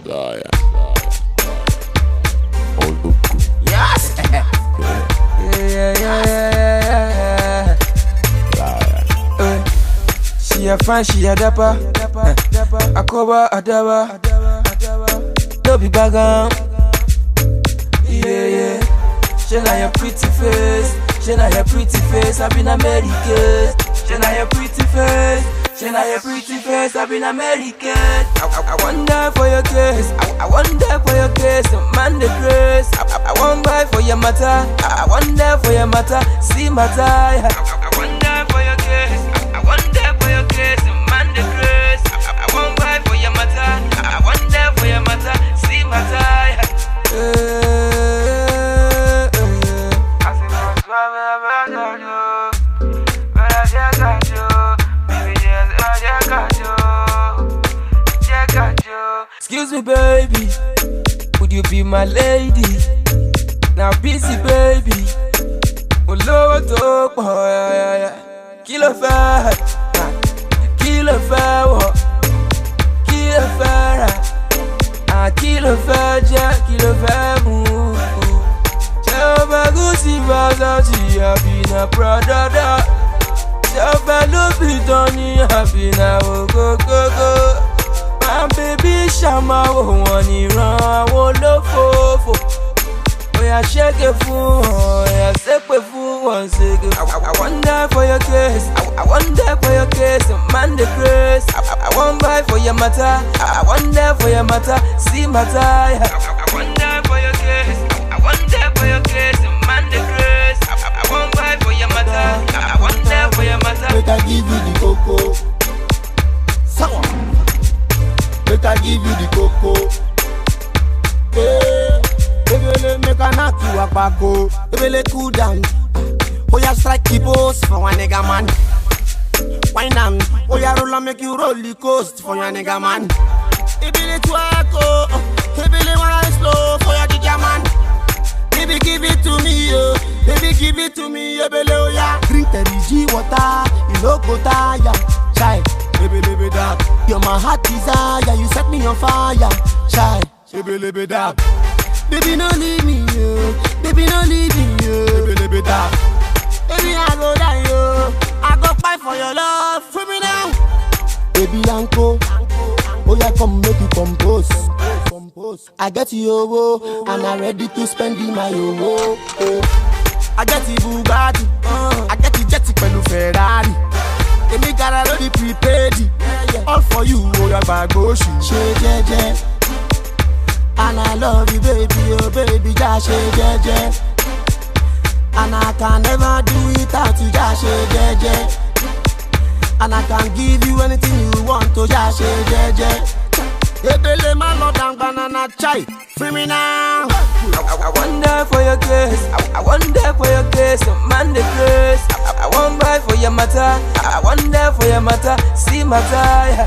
Yes. She a fan, she a dapper. Akoba adaba. No be bagam. Yeah. She na your pretty face. She na your pretty face. I've been American. She na your pretty face. She na your pretty face. I've been American. I wonder for your case. I wonder for your case. Man the grace. I want buy for your matter. I wonder for your matter. See matter. I wonder for your case. I wonder for your case. Man the grace. I want buy for your matter. I wonder for your matter. See matter. Excuse me, baby, would you be my lady? Now busy, baby. Oh, Lord, Kilo fair, kilo fair, kilo fair, kilo fair, kilo fair, move. Tell my goosey Vazaji, I've been a brother. Tell my lobby, Tony, I've been a go. My baby Shama won't run, won't look for. We are shaking fool, we are separate fool once again. I wonder for your case, I wonder for your case, man the grace. I won't buy for your matter, I wonder for your matter, see matter. I wonder for your case, I wonder for your case, man the grace. I won't buy for your matter, I wonder for your matter. Make I give you the cocoa. Sour. Make I give you the cocoa. Hey, baby, make I knock you a bago. Baby, cool down. Oh, ya strike the post for one nigga man. Wine down. Oh, ya roll and make you roll the coast for your nigga man. Baby, twaco. Baby, wanna slow for your giga man. Baby, give it to me, yo. Baby, give it to me, yo, baby, oh, yeah. Drink the G water, you no go tire. Chai. Baby, that you're my heart desire. You set me on fire. Shy, baby, that. Baby, no leave me, yo. Baby, no leave me, yo. Baby, that. Baby, I go die, yo. I go fight for your love. Free me now. Baby, Uncle. Oh, yeah, come make you compose. I get you, and I'm ready to spend my owo. I get you Bugatti. I get you Jetty Pelu Ferrari. Me gotta know the prepaid. All for you, oh your bag go she. And I love you, baby, oh baby, just she. And I can never do without you, just she. And I can give you anything you want to, just she. Ebele man no down banana chai. Free me now. I wonder for your case. I wonder for your case. Man the grace. I won't buy for your matter. I wonder for your matter. See matter.